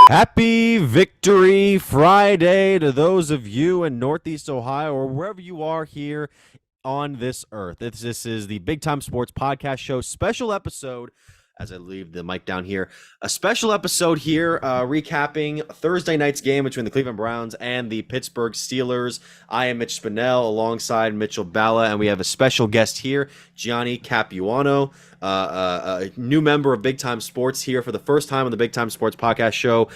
Happy Victory Friday to those of you in Northeast Ohio or wherever you are here on this earth. This is the Big Time Sports Podcast Show special episode. As I leave the mic down here, a special episode here recapping Thursday night's game between the Cleveland Browns and the Pittsburgh Steelers. I am Mitch Spinell alongside Mitchell Balla, and we have a special guest here, Gianni Capuano, a new member of Big Time Sports here for the first time on the Big Time Sports Podcast Show.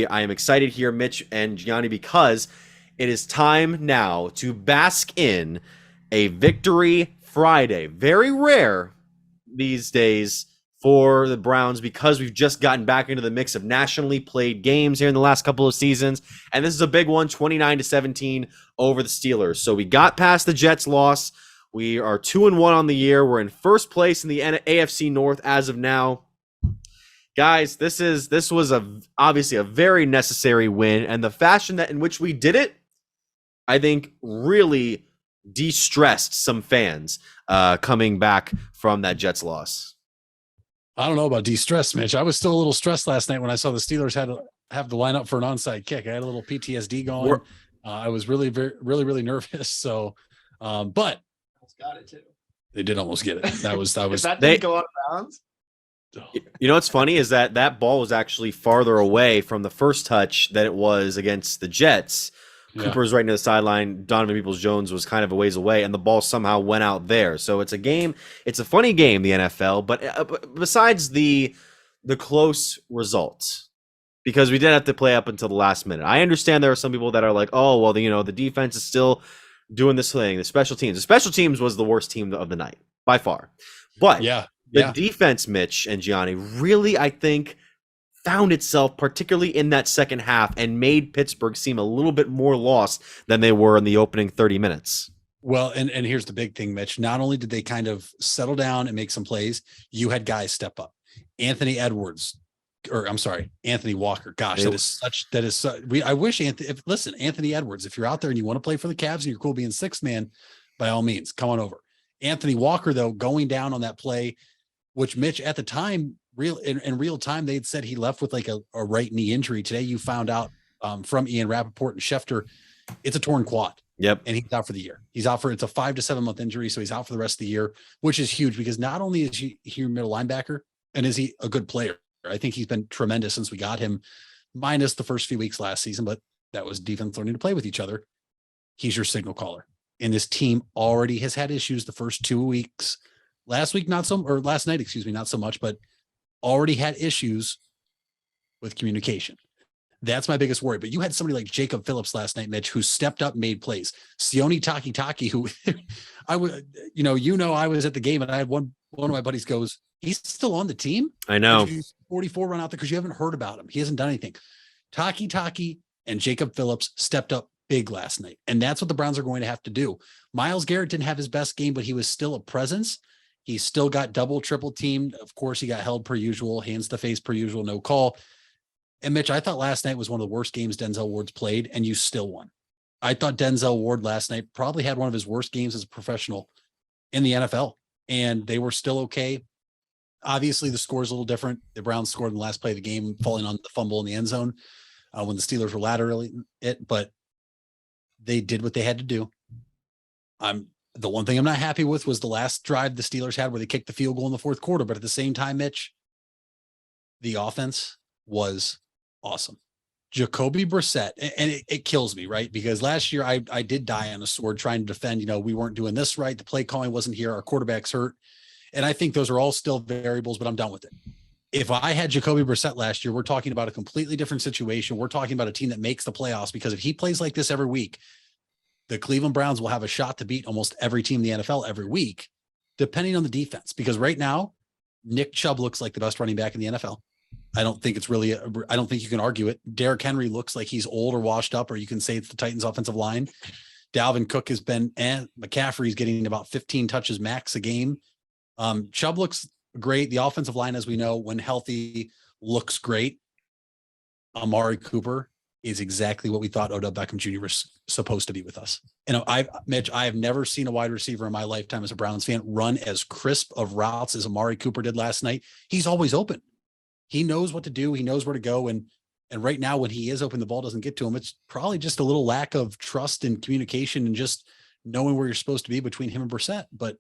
I am excited here, Mitch and Gianni, because it is time now to bask in a Victory Friday. Very rare these days for the Browns because we've just gotten back into the mix of nationally played games here in the last couple of seasons. And this is a big one, 29-17 over the Steelers. So we got past the Jets loss. We are 2-1 on the year. We're in first place in the AFC North as of now. Guys, this was obviously a very necessary win. And the fashion in which we did it, I think really de-stressed some fans coming back from that Jets loss. I don't know about de-stress, Mitch. I was still a little stressed last night when I saw the Steelers had to have the lineup for an onside kick. I had a little PTSD going. I was really nervous. So, but got it too. They did almost get it. That was if that didn't go out of bounds. You know what's funny is that ball was actually farther away from the first touch than it was against the Jets. Cooper was right near the sideline. Donovan Peoples-Jones was kind of a ways away, and the ball somehow went out there. So it's a game. It's a funny game, the NFL. But besides the close results, because we did have to play up until the last minute. I understand there are some people that are like, oh, well, the defense is still doing this thing. The special teams was the worst team of the night by far. But the defense, Mitch and Gianni, really, I think, found itself particularly in that second half and made Pittsburgh seem a little bit more lost than they were in the opening 30 minutes. Well, and here's the big thing, Mitch. Not only did they kind of settle down and make some plays, you had guys step up. Anthony Walker. Gosh, I wish Anthony Edwards, if you're out there and you want to play for the Cavs and you're cool being sixth man, by all means, come on over. Anthony Walker, though, going down on that play, which Mitch at the time, in real time, they'd said he left with like a right knee injury. Today, you found out from Ian Rappaport and Schefter, it's a torn quad. Yep. And he's out for the year. It's a 5 to 7 month injury. So he's out for the rest of the year, which is huge because not only is he your middle linebacker and is he a good player, I think he's been tremendous since we got him, minus the first few weeks last season, but that was defense learning to play with each other. He's your signal caller. And this team already has had issues the first 2 weeks. Last night, not so much, but already had issues with communication. That's my biggest worry. But you had somebody like Jacob Phillips last night, Mitch, who stepped up, made plays. Sione Taki, who I was at the game and I had one of my buddies goes, he's still on the team. I know. 44 run out there because you haven't heard about him. He hasn't done anything. Taki and Jacob Phillips stepped up big last night. And that's what the Browns are going to have to do. Myles Garrett didn't have his best game, but he was still a presence. He still got double, triple teamed. Of course, he got held per usual, hands to face per usual, no call. And Mitch, I thought last night was one of the worst games Denzel Ward's played, and you still won. I thought Denzel Ward last night probably had one of his worst games as a professional in the NFL, and they were still okay. Obviously, the score is a little different. The Browns scored in the last play of the game, falling on the fumble in the end zone when the Steelers were laterally it, but they did what they had to do. The one thing I'm not happy with was the last drive the Steelers had where they kicked the field goal in the fourth quarter. But at the same time, Mitch, the offense was awesome. Jacoby Brissett, and it kills me, right? Because last year I did die on a sword trying to defend, we weren't doing this right. The play calling wasn't here. Our quarterback's hurt. And I think those are all still variables, but I'm done with it. If I had Jacoby Brissett last year, we're talking about a completely different situation. We're talking about a team that makes the playoffs because if he plays like this every week, the Cleveland Browns will have a shot to beat almost every team in the NFL every week, depending on the defense. Because right now, Nick Chubb looks like the best running back in the NFL. I don't think you can argue it. Derrick Henry looks like he's old or washed up, or you can say it's the Titans offensive line. Dalvin Cook has been, and McCaffrey's getting about 15 touches max a game. Chubb looks great. The offensive line, as we know, when healthy, looks great. Amari Cooper is exactly what we thought Odell Beckham Jr. was supposed to be with us. Mitch, I have never seen a wide receiver in my lifetime as a Browns fan run as crisp of routes as Amari Cooper did last night. He's always open. He knows what to do. He knows where to go. And And right now, when he is open, the ball doesn't get to him. It's probably just a little lack of trust and communication and just knowing where you're supposed to be between him and Brissett. But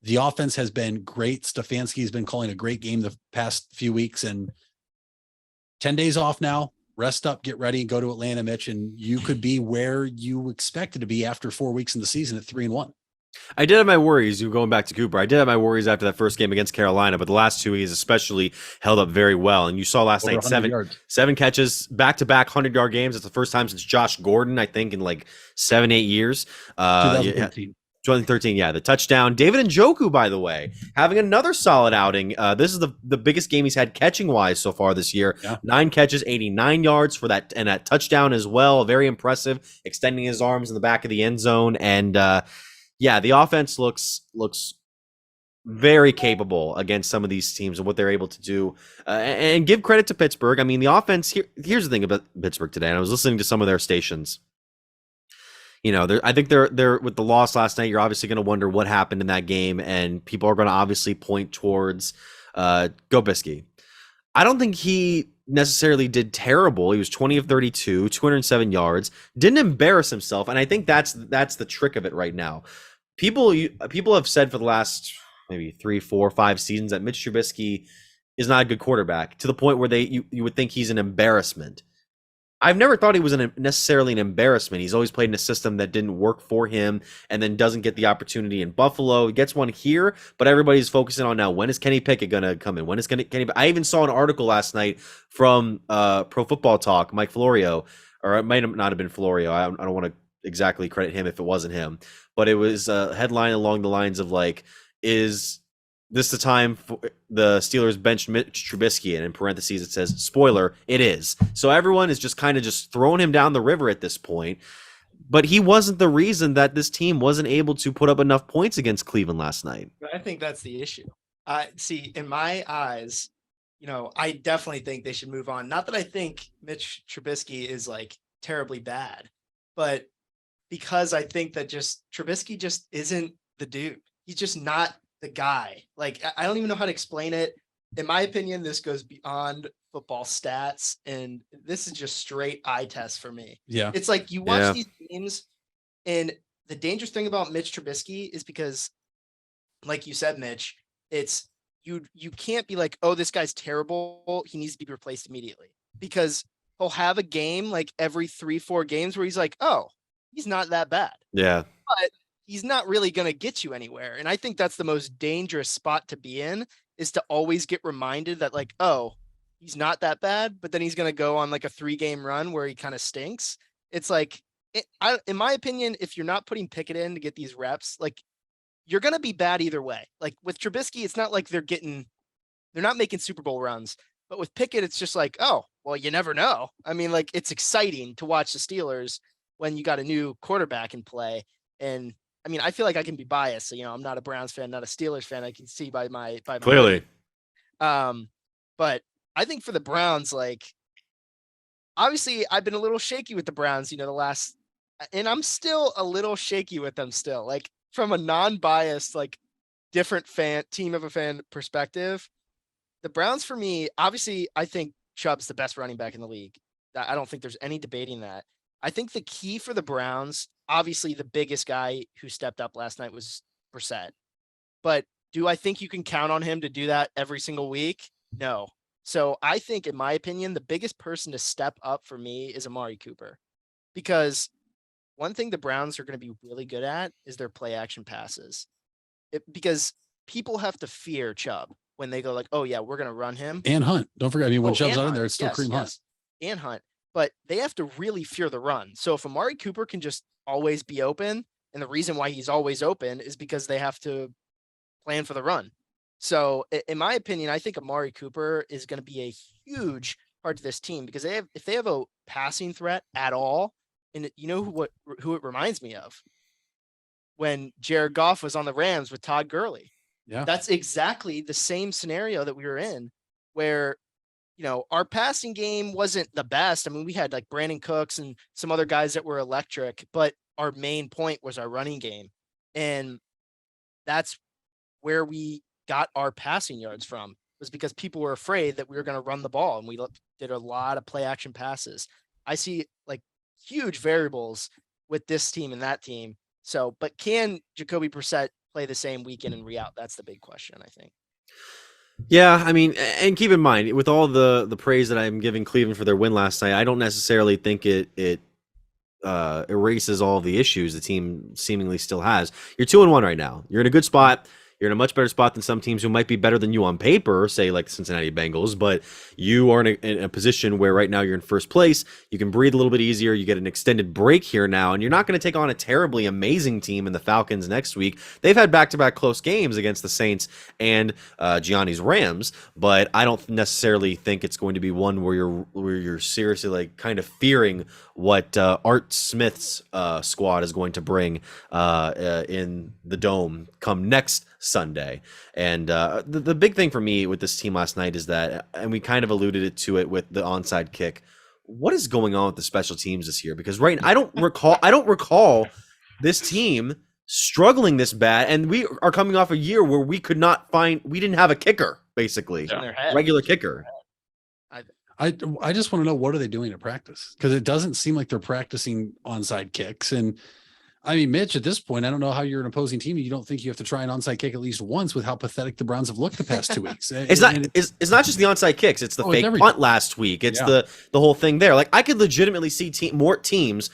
the offense has been great. Stefanski has been calling a great game the past few weeks, and 10 days off now. Rest up, get ready, go to Atlanta, Mitch, and you could be where you expected to be after 4 weeks in the season at 3-1. I did have my worries. You going back to Cooper. I did have my worries after that first game against Carolina, but the last two he's especially held up very well. And you saw last night seven catches, back-to-back 100-yard games. It's the first time since Josh Gordon, I think, in like 7-8 years. 2013. 2013, yeah, the touchdown. David Njoku, by the way, having another solid outing. This is the biggest game he's had catching-wise so far this year. Yeah. 9 catches, 89 yards for that, and that touchdown as well. Very impressive, extending his arms in the back of the end zone. And, yeah, the offense looks very capable against some of these teams and what they're able to do. And give credit to Pittsburgh. I mean, the offense, here's the thing about Pittsburgh today, and I was listening to some of their stations. You know, I think they're with the loss last night. You're obviously going to wonder what happened in that game, and people are going to obviously point towards Gobisky. I don't think he necessarily did terrible. He was 20 of 32, 207 yards, didn't embarrass himself, and I think that's the trick of it right now. People have said for the last maybe 3, 4, 5 seasons that Mitch Trubisky is not a good quarterback, to the point where you would think he's an embarrassment. I've never thought he was necessarily an embarrassment. He's always played in a system that didn't work for him and then doesn't get the opportunity in Buffalo. He gets one here, but everybody's focusing on now, when is Kenny Pickett going to come in? When is Kenny? I even saw an article last night from Pro Football Talk, Mike Florio, or it might not have been Florio. I don't want to exactly credit him if it wasn't him, but it was a headline along the lines of like, is this the time for the Steelers benched Mitch Trubisky? And in parentheses, it says, spoiler, it is. So everyone is just kind of just throwing him down the river at this point. But he wasn't the reason that this team wasn't able to put up enough points against Cleveland last night. I think that's the issue. See, in my eyes, you know, I definitely think they should move on. Not that I think Mitch Trubisky is like terribly bad, but because I think that just Trubisky just isn't the dude. He's just not the guy. Like, I don't even know how to explain it. In my opinion, this goes beyond football stats, and this is just straight eye test for me. Yeah. It's like you watch these games, and the dangerous thing about Mitch Trubisky is because, like you said, Mitch, it's you can't be like, oh, this guy's terrible, he needs to be replaced immediately, because he'll have a game like every 3-4 games where he's like, oh, he's not that bad. Yeah. But he's not really going to get you anywhere. And I think that's the most dangerous spot to be in, is to always get reminded that like, oh, he's not that bad, but then he's going to go on like a 3-game run where he kind of stinks. It's like, in my opinion, if you're not putting Pickett in to get these reps, like you're going to be bad either way. Like with Trubisky, it's not like they're not making Super Bowl runs, but with Pickett, it's just like, oh, well, you never know. I mean, like it's exciting to watch the Steelers when you got a new quarterback in play. And I mean, I feel like I can be biased. So, you know, I'm not a Browns fan, not a Steelers fan. I can see by my Clearly. But I think for the Browns, like, obviously I've been a little shaky with the Browns, you know, and I'm still a little shaky with them still, like from a non-biased, like different team of a fan perspective. The Browns for me, obviously I think Chubb's the best running back in the league. I don't think there's any debating that. I think the key for the Browns, obviously the biggest guy who stepped up last night was Brissett. But do I think you can count on him to do that every single week? No. So I think, in my opinion, the biggest person to step up for me is Amari Cooper. Because one thing the Browns are going to be really good at is their play action passes. Because people have to fear Chubb when they go like, oh yeah, we're going to run him. And Hunt. Don't forget, I mean, when Chubb's out in there, it's still Kareem Hunt. And Hunt. But they have to really fear the run. So if Amari Cooper can just always be open, and the reason why he's always open is because they have to plan for the run. So in my opinion, I think Amari Cooper is going to be a huge part to this team, because if they have a passing threat at all, and you know who it reminds me of? When Jared Goff was on the Rams with Todd Gurley. Yeah. That's exactly the same scenario that we were in, where, you know, our passing game wasn't the best. I mean, we had like Brandon Cooks and some other guys that were electric, but our main point was our running game. And that's where we got our passing yards from, was because people were afraid that we were going to run the ball, and we did a lot of play action passes. I see like huge variables with this team and that team. So, but can Jacoby Brissett play the same week in and re out? That's the big question, I think. Yeah, I mean, and keep in mind, with all the praise that I'm giving Cleveland for their win last night, I don't necessarily think it erases all of the issues the team seemingly still has. You're 2-1 right now. You're in a good spot. You're in a much better spot than some teams who might be better than you on paper, say like the Cincinnati Bengals, but you are in a position where right now you're in first place. You can breathe a little bit easier. You get an extended break here now, and you're not going to take on a terribly amazing team in the Falcons next week. They've had back-to-back close games against the Saints and Gianni's Rams, but I don't necessarily think it's going to be one where you're seriously like kind of fearing what Art Smith's squad is going to bring in the Dome come next Sunday. And the big thing for me with this team last night is that, and we kind of alluded to it with the onside kick, what is going on with the special teams this year? Because I don't recall this team struggling this bad, and we are coming off a year where we didn't have a kicker, basically, regular kicker. I just want to know, what are they doing at practice? Because it doesn't seem like they're practicing onside kicks. And I mean, Mitch, at this point, I don't know how you're an opposing team. You don't think you have to try an onside kick at least once with how pathetic the Browns have looked the past 2 weeks. It's not just the onside kicks. It's the fake punt last week. It's the whole thing there. Like, I could legitimately see more teams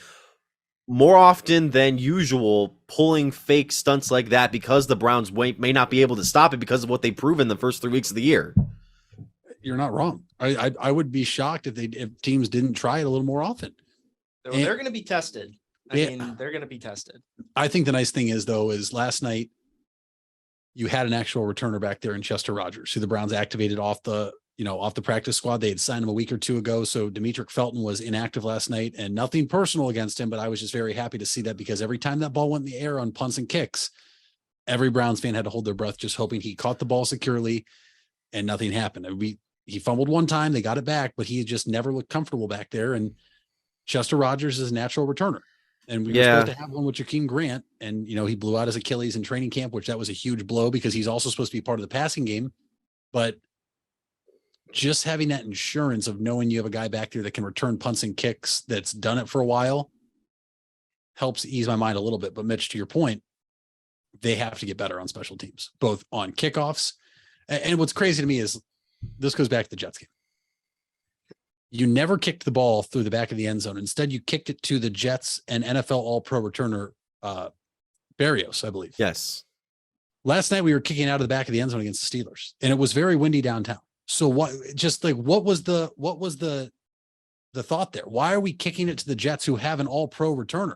more often than usual pulling fake stunts like that because the Browns may not be able to stop it because of what they've proven the first 3 weeks of the year. You're not wrong. I would be shocked if teams didn't try it a little more often. They're going to be tested. I mean, they're going to be tested. I think the nice thing is last night you had an actual returner back there in Chester Rogers, who the Browns activated off the practice squad. They had signed him a week or two ago. So Demetric Felton was inactive last night, and nothing personal against him, but I was just very happy to see that, because every time that ball went in the air on punts and kicks, every Browns fan had to hold their breath, just hoping he caught the ball securely, and nothing happened. He fumbled one time, they got it back, but he just never looked comfortable back there. And Chester Rogers is a natural returner. And we were supposed to have one with Jakeem Grant, and he blew out his Achilles in training camp, which that was a huge blow because he's also supposed to be part of the passing game. But just having that insurance of knowing you have a guy back there that can return punts and kicks, that's done it for a while, helps ease my mind a little bit. But Mitch, to your point, they have to get better on special teams, both on kickoffs. And what's crazy to me is this goes back to the Jets game. You never kicked the ball through the back of the end zone. Instead, you kicked it to the Jets and NFL All-Pro returner Berrios, I believe. Yes. Last night we were kicking out of the back of the end zone against the Steelers, and it was very windy downtown. So what was the thought there? Why are we kicking it to the Jets, who have an All-Pro returner?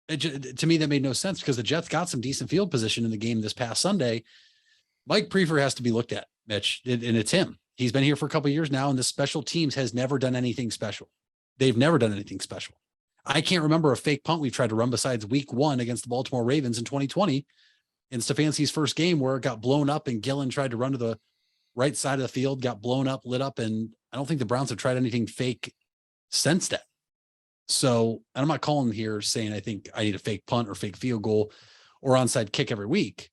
To me, that made no sense, because the Jets got some decent field position in the game this past Sunday. Mike Prefer has to be looked at, Mitch, and it's him. He's been here for a couple of years now, and the special teams has never done anything special. They've never done anything special. I can't remember a fake punt we've tried to run besides week 1 against the Baltimore Ravens in 2020 in Stefanski's first game, where it got blown up and Gillen tried to run to the right side of the field, got blown up, lit up. And I don't think the Browns have tried anything fake since then. So I'm not calling here saying I think I need a fake punt or fake field goal or onside kick every week,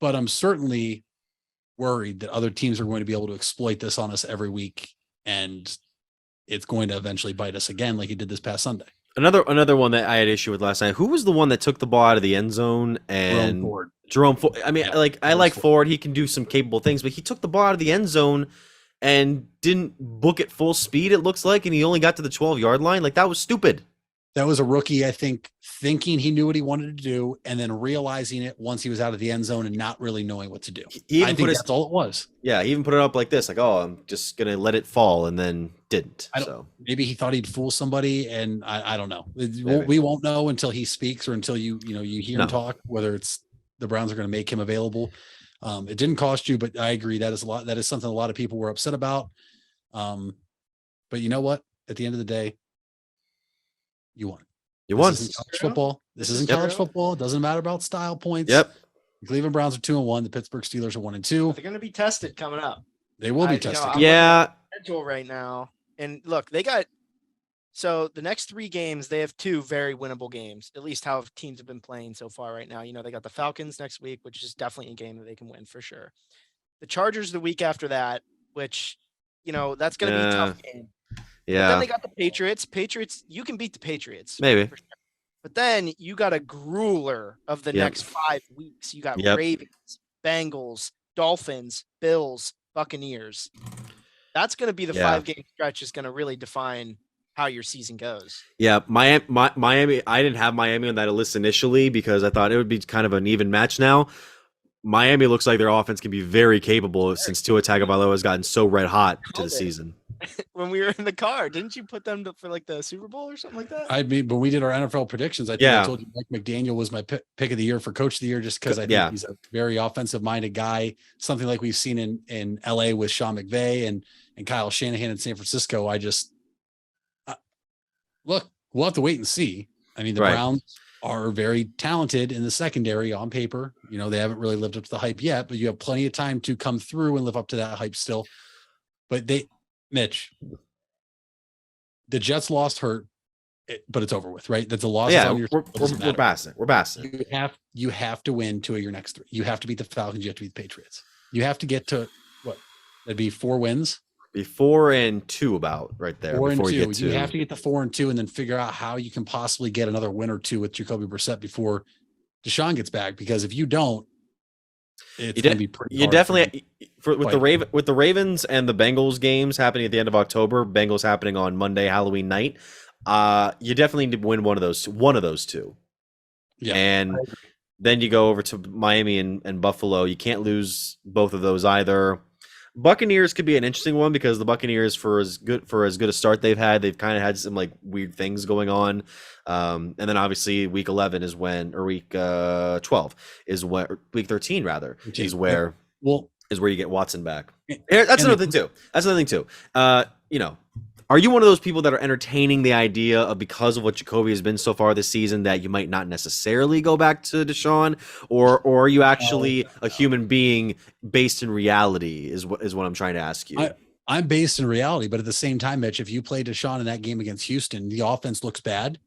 but I'm certainly worried that other teams are going to be able to exploit this on us every week, and it's going to eventually bite us again, like it did this past Sunday. Another one that I had issue with last night. Who was the one that took the ball out of the end zone? And Jerome Ford. I mean, I like Ford. He can do some capable things, but he took the ball out of the end zone and didn't book it full speed, it looks like, and he only got to the 12-yard line. Like, that was stupid. That was a rookie, I think, thinking he knew what he wanted to do, and then realizing it once he was out of the end zone and not really knowing what to do. I think that's all it was. Yeah, he even put it up like this, like, oh, I'm just going to let it fall, and then didn't. Maybe he thought he'd fool somebody, and I don't know. We won't know until he speaks, or until you hear him talk, whether it's the Browns are going to make him available. It didn't cost you, but I agree, that is a lot. That is something a lot of people were upset about. But you know what? At the end of the day, you won. You won. This isn't college football. This isn't college football. It doesn't matter about style points. Yep. The Cleveland Browns are 2-1. The Pittsburgh Steelers are 1-2. They're going to be tested coming up. They will be tested. Yeah. Schedule right now, and look, they got so the next 3 games. They have 2 very winnable games. At least how teams have been playing so far right now. They got the Falcons next week, which is definitely a game that they can win for sure. The Chargers the week after that, which, that's going to be a tough game. Yeah. But then they got the Patriots. Patriots, you can beat the Patriots. Maybe. For sure. But then you got a grueler of the next 5 weeks. You got Ravens, Bengals, Dolphins, Bills, Buccaneers. That's going to be the 5-game stretch is going to really define how your season goes. Yeah, Miami. I didn't have Miami on that list initially because I thought it would be kind of an even match now. Miami looks like their offense can be very capable since Tua Tagovailoa has gotten so red hot to the season. When we were in the car, didn't you put them for like the Super Bowl or something like that? I mean, when we did our NFL predictions, I think I told you Mike McDaniel was my pick of the year for coach of the year, just because I think he's a very offensive minded guy. Something like we've seen in LA with Sean McVay and Kyle Shanahan in San Francisco. Look, we'll have to wait and see. I mean, the Browns are very talented in the secondary on paper. They haven't really lived up to the hype yet, but you have plenty of time to come through and live up to that hype still. But Mitch, the Jets lost hurt, but it's over with, right? That's a loss. Yeah, on your we're passing. We're passing. You have to win 2 of your next 3. You have to beat the Falcons. You have to beat the Patriots. You have to get to what? That'd be 4 wins. Be 4 and 2 about right there. 4 and 2. You have to get the 4 and 2, and then figure out how you can possibly get another win or 2 with Jacoby Brissett before Deshaun gets back. Because if you don't, it's going to be pretty. You definitely with the Ravens and the Bengals games happening at the end of October. Bengals happening on Monday, Halloween night. You definitely need to win one of those 2. Yeah, and then you go over to Miami and Buffalo. You can't lose both of those either. Buccaneers could be an interesting one because the Buccaneers, for as good a start they've had, they've kind of had some like weird things going on. And then obviously week 11 is when, or week 12 is when, or week 13 rather, is where you get Watson back. That's another thing too. Are you one of those people that are entertaining the idea of, because of what Jacoby has been so far this season, that you might not necessarily go back to Deshaun, or are you actually a human being based in reality? Is what I'm trying to ask you. I'm based in reality, but at the same time, Mitch, if you play Deshaun in that game against Houston, the offense looks bad.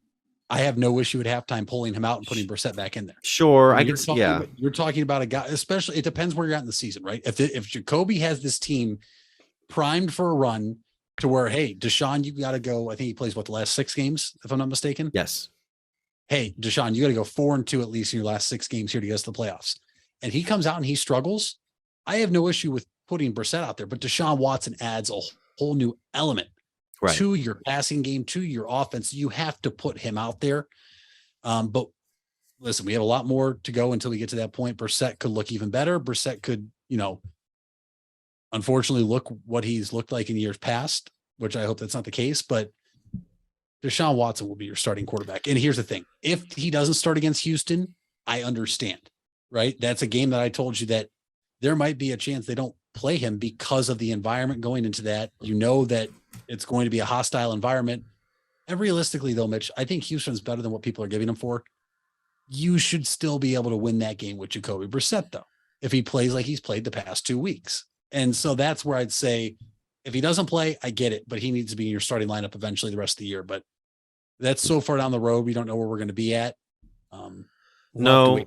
I have no issue at halftime pulling him out and putting Brissett back in there. Sure, You're talking about a guy, especially it depends where you're at in the season, right? If Jacoby has this team primed for a run, to where, hey, Deshaun, you got to go. I think he plays the last 6 games, if I'm not mistaken. Yes. Hey, Deshaun, you got to go 4 and 2 at least in your last 6 games here to get us to the playoffs. And he comes out and he struggles. I have no issue with putting Brissett out there, but Deshaun Watson adds a whole new element to your passing game, to your offense. You have to put him out there. But listen, we have a lot more to go until we get to that point. Brissett could look even better. Brissett could, unfortunately look what he's looked like in years past, which I hope that's not the case, but Deshaun Watson will be your starting quarterback. And here's the thing. If he doesn't start against Houston, I understand, right? That's a game that I told you that there might be a chance they don't play him because of the environment going into that. That it's going to be a hostile environment. And realistically though, Mitch, I think Houston's better than what people are giving him for. You should still be able to win that game with Jacoby Brissett though, if he plays like he's played the past 2 weeks. And so that's where I'd say if he doesn't play, I get it, but he needs to be in your starting lineup eventually the rest of the year. But that's so far down the road. We don't know where we're going to be at. No,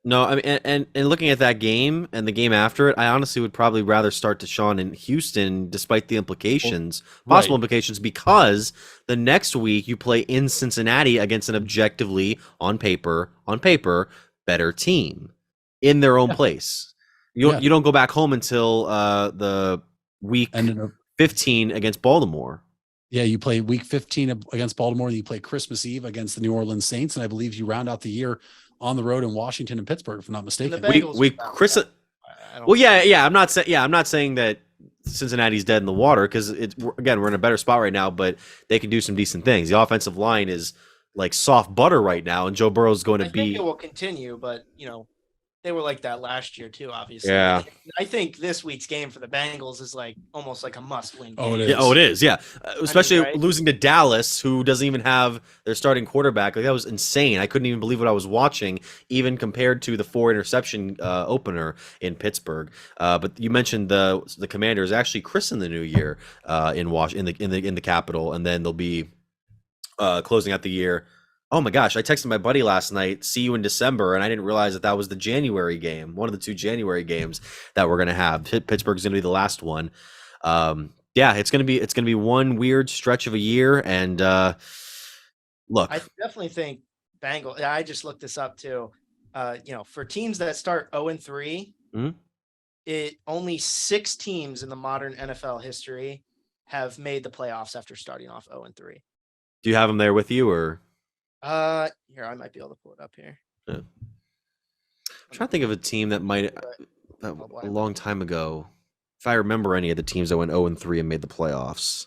I mean, and looking at that game and the game after it, I honestly would probably rather start Deshaun in Houston, despite the possible implications, because the next week you play in Cincinnati against an objectively, on paper, better team in their own place. You don't go back home until the week 15 against Baltimore. Yeah, you play week 15 against Baltimore, and you play Christmas Eve against the New Orleans Saints, and I believe you round out the year on the road in Washington and Pittsburgh, if I'm not mistaken. I'm not saying that Cincinnati's dead in the water, because we're in a better spot right now, but they can do some decent things. The offensive line is like soft butter right now, and Joe Burrow's going to be. I think it will continue, but they were like that last year too, obviously. Yeah. I think this week's game for the Bengals is like almost like a must-win game. Oh, it is. Yeah, it is. Yeah. Especially losing to Dallas, who doesn't even have their starting quarterback. Like, that was insane. I couldn't even believe what I was watching, even compared to the 4 interception opener in Pittsburgh. But you mentioned the Commanders actually christened the new year in the Capitol, and then they'll be closing out the year. Oh my gosh, I texted my buddy last night, see you in December, and I didn't realize that was the January game, one of the 2 January games that we're going to have. Pittsburgh's going to be the last one. Yeah, it's going to be one weird stretch of a year, and look, I definitely think Bengals. I just looked this up too. For teams that start 0-3, Mhm. it only 6 teams in the modern NFL history have made the playoffs after starting off 0-3. do you have them there with you, or? Here, I might be able to pull it up here. Yeah. I'm trying to think of a team that might a why long time ago. If I remember any of the teams that went 0-3 and made the playoffs.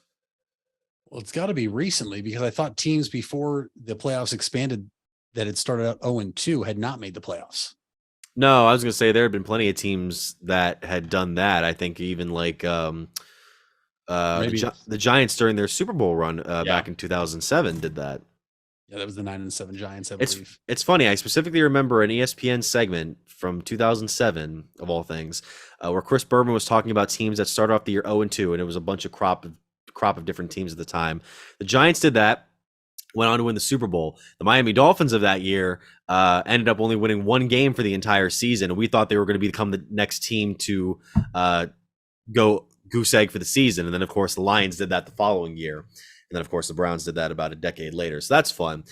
Well, it's got to be recently because I thought teams before the playoffs expanded that had started out 0-2 had not made the playoffs. No, I was going to say there had been plenty of teams that had done that. I think even like the Giants during their Super Bowl run back in 2007 did that. Yeah, that was the 9-7 Giants, I believe. It's funny. I specifically remember an ESPN segment from 2007, of all things, where Chris Berman was talking about teams that started off the year 0-2, and it was a bunch of crop of different teams at the time. The Giants did that, went on to win the Super Bowl. The Miami Dolphins of that year ended up only winning 1 game for the entire season, and we thought they were going to become the next team to go goose egg for the season. And then, of course, the Lions did that the following year. And then, of course, the Browns did that about a decade later. So that's fun.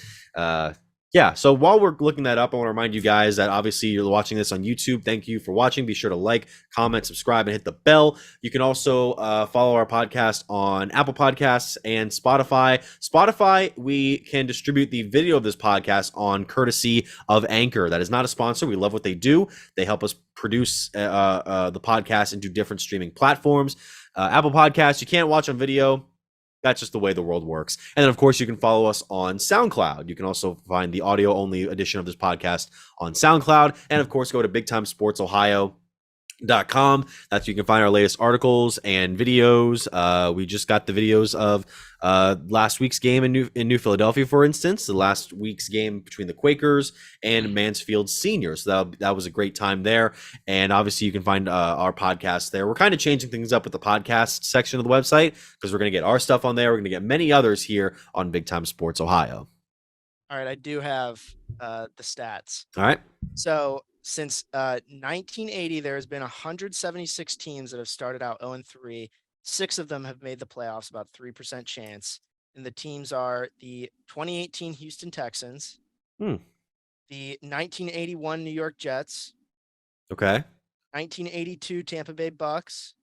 Yeah, so while we're looking that up, I want to remind you guys that obviously you're watching this on YouTube. Thank you for watching. Be sure to like, comment, subscribe, and hit the bell. You can also follow our podcast on Apple Podcasts and Spotify. Spotify, we can distribute the video of this podcast on courtesy of Anchor. That is not a sponsor. We love what they do. They help us produce the podcast into different streaming platforms. Apple Podcasts, you can't watch on video. That's just the way the world works. And then, of course, you can follow us on SoundCloud. You can also find the audio-only edition of this podcast on SoundCloud. And, of course, go to BigTimeSportsOhio.com. That's where you can find our latest articles and videos. We just got the videos of last week's game in New Philadelphia, for instance, the last week's game between the Quakers and Mansfield Seniors. So that was a great time there. And obviously you can find our podcast there. We're kind of changing things up with the podcast section of the website because we're going to get our stuff on there. We're going to get many others here on Big Time Sports Ohio. All right, I do have the stats. All right. So since 1980, there has been 176 teams that have started out 0-3. 6 of them have made the playoffs, about 3% chance. And the teams are the 2018 Houston Texans, the 1981 New York Jets, Okay. 1982 Tampa Bay Bucks,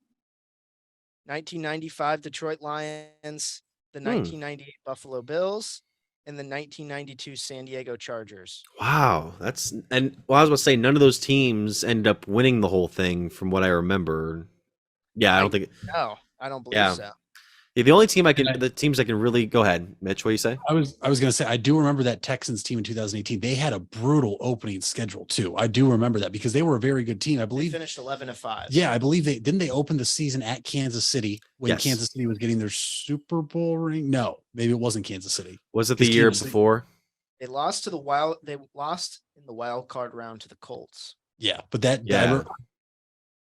1995 Detroit Lions, the 1998 Buffalo Bills, and the 1992 San Diego Chargers. Wow. I was about to say none of those teams ended up winning the whole thing from what I remember. Yeah, I don't think. No, I don't believe so. Yeah, the only team the teams I can really go ahead, Mitch. What do you say? I was going to say I do remember that Texans team in 2018. They had a brutal opening schedule too. I do remember that because they were a very good team. I believe they finished 11-5. Yeah, I believe they open the season at Kansas City when Kansas City was getting their Super Bowl ring. No, maybe it wasn't Kansas City. Was it the year before? They lost to the Wild. They lost in the wild card round to the Colts. Yeah, but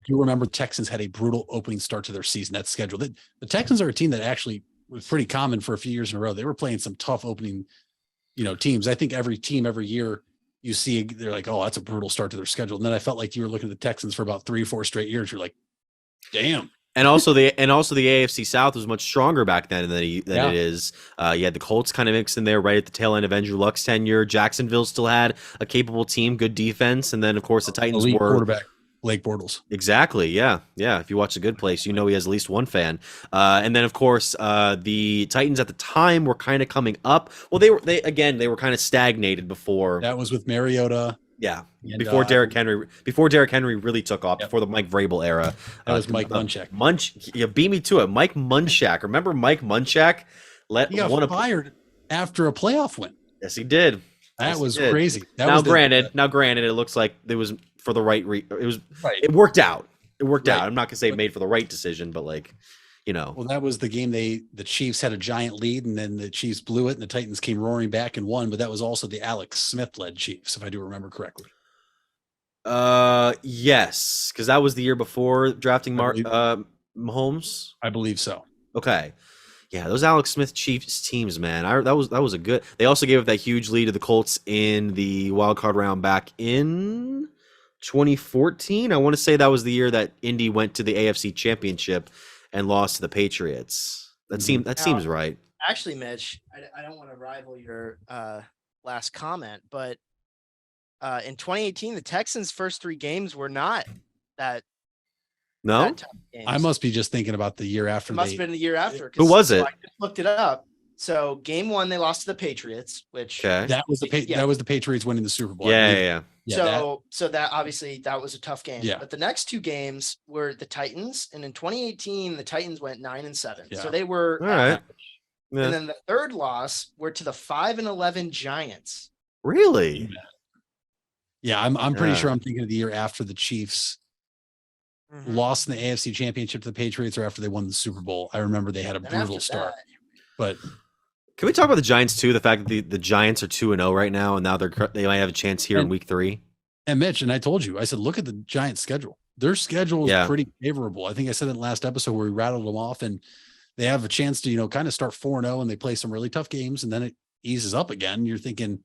you remember Texans had a brutal opening start to their season. That's scheduled. The Texans are a team that actually was pretty common for a few years in a row. They were playing some tough opening, teams. I think every team every year you see, they're like, oh, that's a brutal start to their schedule. And then I felt like you were looking at the Texans for about 3 or 4 straight years. You're like, damn. And also the AFC South was much stronger back then than it is. You had the Colts kind of mixed in there right at the tail end of Andrew Luck's tenure. Jacksonville still had a capable team, good defense, and then of course the Titans elite were quarterback. Blake Bortles. Exactly. Yeah. If you watch The Good Place, he has at least one fan. And then of course, the Titans at the time were kind of coming up. Well, they were kind of stagnated before. That was with Mariota. Yeah. Before Derrick Henry really took off, before the Mike Vrabel era. That was Mike Munchak. You beat me to it. Mike Munchak. Remember Mike Munchak? He got fired after a playoff win. Yes, he did. That was crazy. Granted, it looks like it was for the right it worked out. I'm not gonna say it made for the right decision, but well, that was the game the Chiefs had a giant lead and then the Chiefs blew it and the Titans came roaring back and won, but that was also the Alex Smith led Chiefs, if I do remember correctly. Yes, because that was the year before drafting Mahomes. I believe so. Okay. Yeah, those Alex Smith Chiefs teams, man. That was a good. They also gave up that huge lead to the Colts in the wild card round back in 2014. I want to say that was the year that Indy went to the AFC Championship and lost to the Patriots. That seems right. Actually, Mitch, I don't want to rival your last comment, but in 2018, the Texans' first 3 games were not that. No, that tough games. I must be just thinking about the year after. It must have been the year after. Who was it? I just looked it up. So game 1, they lost to the Patriots, which that was the Patriots winning the Super Bowl. Yeah. So that obviously that was a tough game. Yeah. But the next 2 games were the Titans, and in 2018, the Titans went 9-7. Yeah. So they were all right. Yeah. And then the third loss were to the 5-11 Giants. Really? Yeah, I'm pretty sure I'm thinking of the year after the Chiefs lost in the AFC Championship to the Patriots, or after they won the Super Bowl. I remember they had a brutal start. But can we talk about the Giants too? The fact that the Giants are 2-0 right now, and now they might have a chance here in Week 3. And Mitch, and I told you, I said, look at the Giants' schedule. Their schedule is pretty favorable. I think I said it in the last episode where we rattled them off, and they have a chance to, kind of start 4-0, and they play some really tough games, and then it eases up again. You're thinking,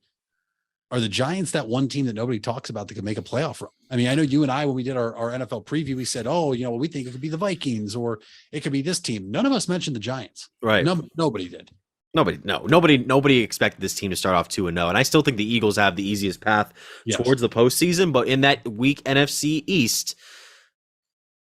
are the Giants that one team that nobody talks about that could make a playoff run? I mean, I know you and I, when we did our NFL preview, we said, we think it could be the Vikings, or it could be this team. None of us mentioned the Giants. Right. Nobody did. Nobody expected this team to start off 2-0, and I still think the Eagles have the easiest path towards the postseason. But in that weak NFC East,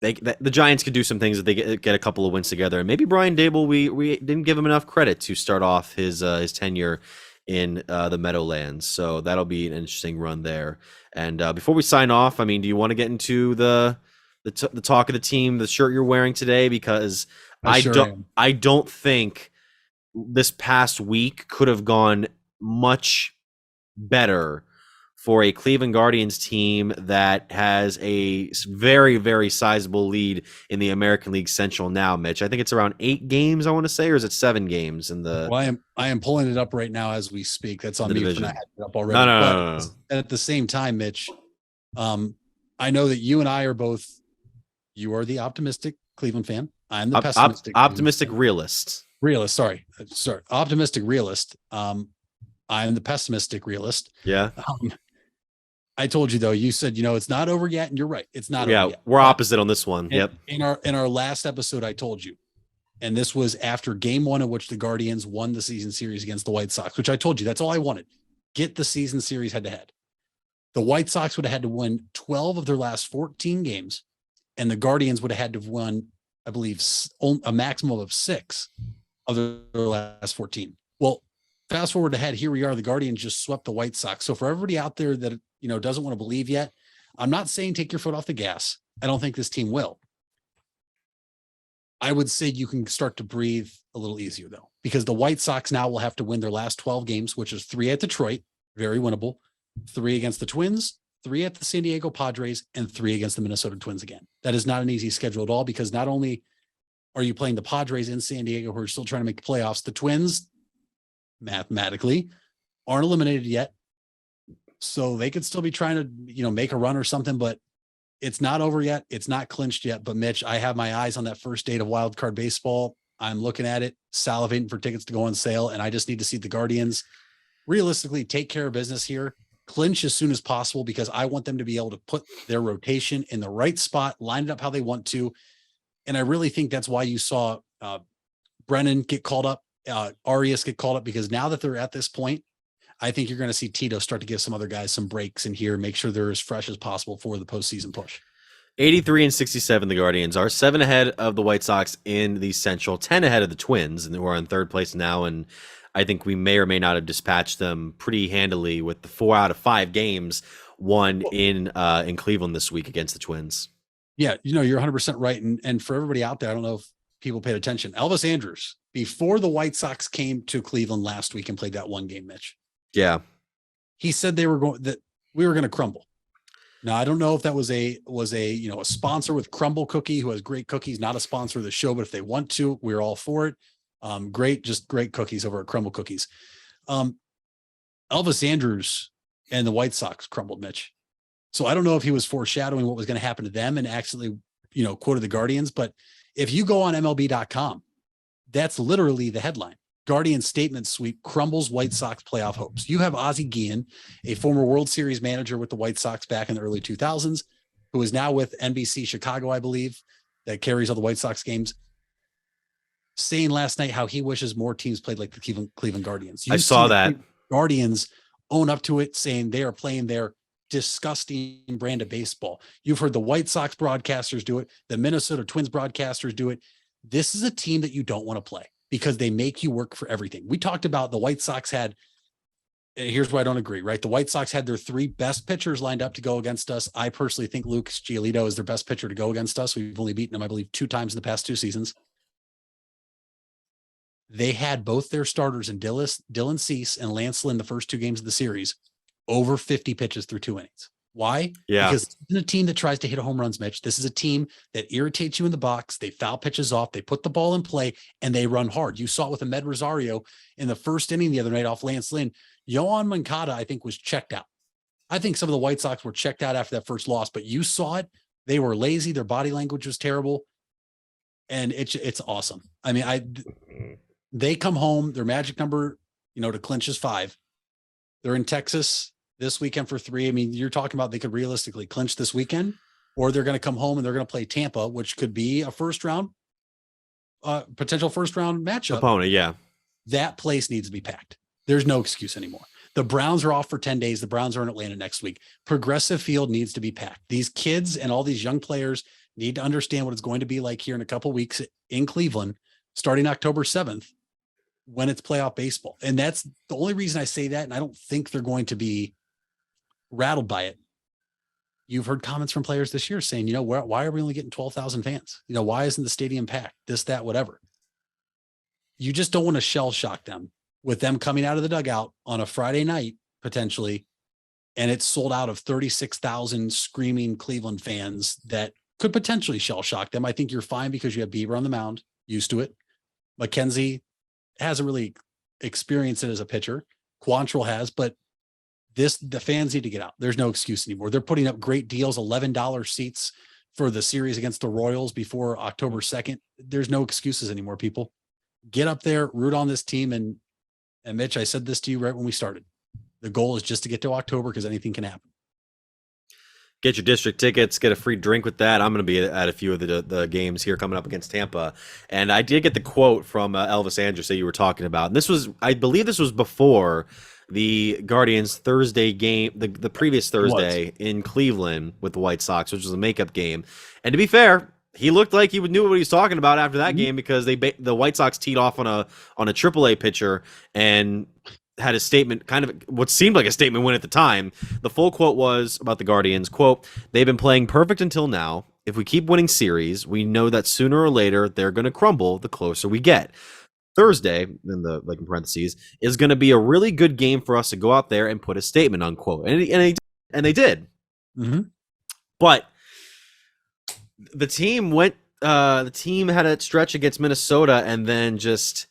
the Giants could do some things if they get a couple of wins together. And maybe Brian Dable, we didn't give him enough credit to start off his tenure in the Meadowlands. So that'll be an interesting run there. And before we sign off, I mean, do you want to get into the talk of the team, the shirt you're wearing today? Because I don't think this past week could have gone much better for a Cleveland Guardians team that has a very, very sizable lead in the American League Central now, Mitch. I think it's around 8 games, I want to say, or is it 7 games in the... Well, I am pulling it up right now as we speak. That's on me for not having it up already. No. At the same time, Mitch, I know that you and I are both... You are the optimistic Cleveland fan. I'm the pessimistic. Optimistic realist. Sorry. Optimistic realist. I'm the pessimistic realist. Yeah. I told you though, you said, it's not over yet, and you're right. It's not over yet. We're opposite on this one. Yep. In our last episode, I told you, and this was after game 1 in which the Guardians won the season series against the White Sox, which I told you, that's all I wanted. Get the season series head to head. The White Sox would have had to win 12 of their last 14 games, and the Guardians would have had to have won, I believe, a maximum of 6 of their last 14. Well, fast forward ahead, here we are. The Guardians just swept the White Sox. So for everybody out there that, doesn't want to believe yet, I'm not saying take your foot off the gas. I don't think this team will. I would say you can start to breathe a little easier though, because the White Sox now will have to win their last 12 games, which is 3 at Detroit, very winnable, 3 against the Twins, 3 at the San Diego Padres, and 3 against the Minnesota Twins again. That is not an easy schedule at all, because not only are you playing the Padres in San Diego, who are still trying to make the playoffs, the Twins mathematically aren't eliminated yet. So they could still be trying to, make a run or something, but it's not over yet. It's not clinched yet. But Mitch, I have my eyes on that first date of wild card baseball. I'm looking at it, salivating for tickets to go on sale. And I just need to see the Guardians realistically take care of business here, clinch as soon as possible, because I want them to be able to put their rotation in the right spot, line it up how they want to. And I really think that's why you saw Brennan get called up, Arias get called up, because now that they're at this point, I think you're going to see Tito start to give some other guys some breaks in here, make sure they're as fresh as possible for the postseason push. 83-67, the Guardians are 7 ahead of the White Sox in the Central, 10 ahead of the Twins, and we're in 3rd place now. And I think we may or may not have dispatched them pretty handily with the 4 out of 5 games won in Cleveland this week against the Twins. Yeah, you're 100% right. And for everybody out there, I don't know if people paid attention. Elvis Andrus, before the White Sox came to Cleveland last week and played that one game, Mitch. Yeah. He said we were going to crumble. Now, I don't know if that was a sponsor with Crumble Cookie, who has great cookies, not a sponsor of the show, but if they want to, we're all for it. Just great cookies over at Crumble Cookies. Elvis Andrus and the White Sox crumbled, Mitch. So I don't know if he was foreshadowing what was going to happen to them and actually, quoted the Guardians. But if you go on MLB.com, That's literally the headline. Guardian statement sweep crumbles White Sox playoff hopes. You have Ozzie Guillen, a former World Series manager with the White Sox back in the early 2000s, who is now with NBC Chicago, I believe, that carries all the White Sox games, saying last night how he wishes more teams played like the Cleveland Guardians. I saw that. Guardians own up to it, saying they are playing their disgusting brand of baseball. You've heard the White Sox broadcasters do it. The Minnesota Twins broadcasters do it. This is a team that you don't want to play because they make you work for everything. We talked about the White Sox had, here's where I don't agree, right? The White Sox had their 3 best pitchers lined up to go against us. I personally think Lucas Giolito is their best pitcher to go against us. We've only beaten him, I believe, 2 times in the past 2 seasons. They had both their starters in Dylan Cease and Lance Lynn the first 2 games of the series over 50 pitches through 2 innings. Why? Yeah. Because this is a team that tries to hit home runs, Mitch. This is a team that irritates you in the box. They foul pitches off. They put the ball in play and they run hard. You saw it with Ahmed Rosario in the first inning the other night off Lance Lynn. Yohan Moncada, I think, was checked out. I think some of the White Sox were checked out after that first loss, but you saw it. They were lazy. Their body language was terrible. And it's awesome. I mean, they come home, their magic number, to clinch is 5. They're in Texas this weekend for 3. I mean, you're talking about they could realistically clinch this weekend, or they're going to come home and they're going to play Tampa, which could be a potential first round matchup. Opponent, yeah. That place needs to be packed. There's no excuse anymore. The Browns are off for 10 days. The Browns are in Atlanta next week. Progressive Field needs to be packed. These kids and all these young players need to understand what it's going to be like here in a couple of weeks in Cleveland, starting October 7th, when it's playoff baseball. And that's the only reason I say that. And I don't think they're going to be rattled by it. You've heard comments from players this year saying, why are we only getting 12,000 fans? Why isn't the stadium packed? This, that, whatever. You just don't want to shell shock them with them coming out of the dugout on a Friday night, potentially, and it's sold out of 36,000 screaming Cleveland fans that could potentially shell shock them. I think you're fine because you have Bieber on the mound, used to it. McKenzie hasn't really experienced it as a pitcher. Quantrill has, but the fans need to get out. There's no excuse anymore. They're putting up great deals, $11 seats for the series against the Royals before October 2nd. There's no excuses anymore, people. Get up there, root on this team. And Mitch, I said this to you right when we started. The goal is just to get to October because anything can happen. Get your district tickets, get a free drink with that. I'm going to be at a few of the games here coming up against Tampa. And I did get the quote from Elvis Andrus that you were talking about. And this was, I believe this was before the Guardians Thursday game, the previous Thursday in Cleveland with the White Sox, which was a makeup game. And to be fair, he looked like he knew what he was talking about after that game because the White Sox teed off on a AAA pitcher and had a statement, kind of what seemed like a statement win at the time. The full quote was about the Guardians, quote, "They've been playing perfect until now. If we keep winning series, we know that sooner or later they're going to crumble the closer we get. Thursday," in the in parentheses, "is going to be a really good game for us to go out there and put a statement," unquote. And they did. Mm-hmm. But the team went. The team had a stretch against Minnesota, and then just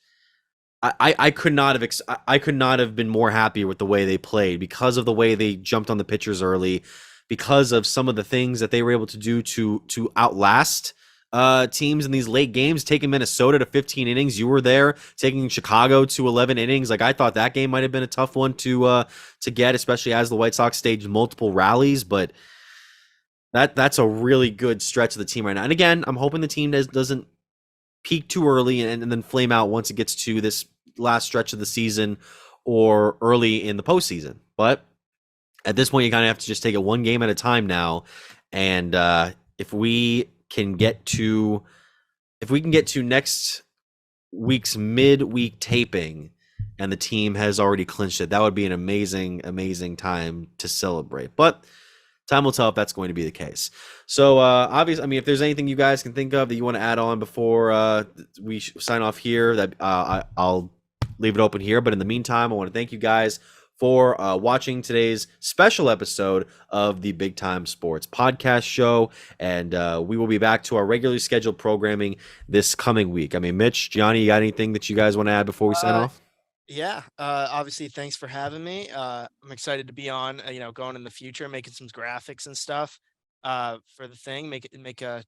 I could not have been more happy with the way they played because of the way they jumped on the pitchers early, because of some of the things that they were able to do to outlast teams in these late games. Taking Minnesota to 15 innings, you were there. Taking Chicago to 11 innings, I thought that game might have been a tough one to get, especially as the White Sox staged multiple rallies, but. That's a really good stretch of the team right now. And again, I'm hoping the team doesn't peak too early and then flame out once it gets to this last stretch of the season or early in the postseason. But at this point, you kind of have to just take it one game at a time now. And if we can get to next week's midweek taping and the team has already clinched it, that would be an amazing, amazing time to celebrate. But time will tell if that's going to be the case. So, obviously, if there's anything you guys can think of that you want to add on before we sign off here, that I'll leave it open here. But in the meantime, I want to thank you guys for watching today's special episode of the Big Time Sports Podcast Show. And we will be back to our regularly scheduled programming this coming week. Mitch, Gianni, you got anything that you guys want to add before we sign off? Yeah. Obviously, thanks for having me. I'm excited to be on, going in the future, making some graphics and stuff for the thing,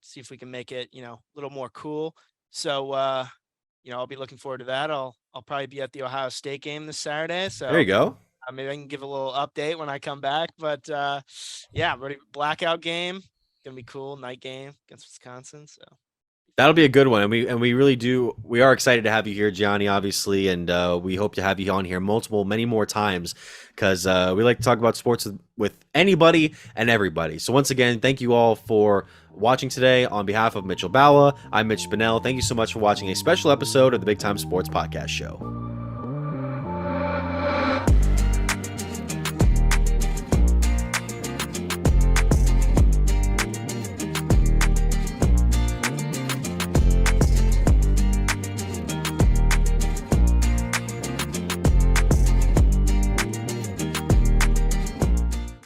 see if we can make it, a little more cool. So, I'll be looking forward to that. I'll probably be at the Ohio State game this Saturday. So There you go. maybe I can give a little update when I come back. But yeah, ready blackout game. Gonna be cool. Night game against Wisconsin. So That'll be a good one, and we really do. We are excited to have you here, Gianni, obviously, and we hope to have you on here many more times because we like to talk about sports with anybody and everybody. So once again, thank you all for watching today. On behalf of Mitchell Balla, I'm Mitch Spinell. Thank you so much for watching a special episode of the Big Time Sports Podcast Show.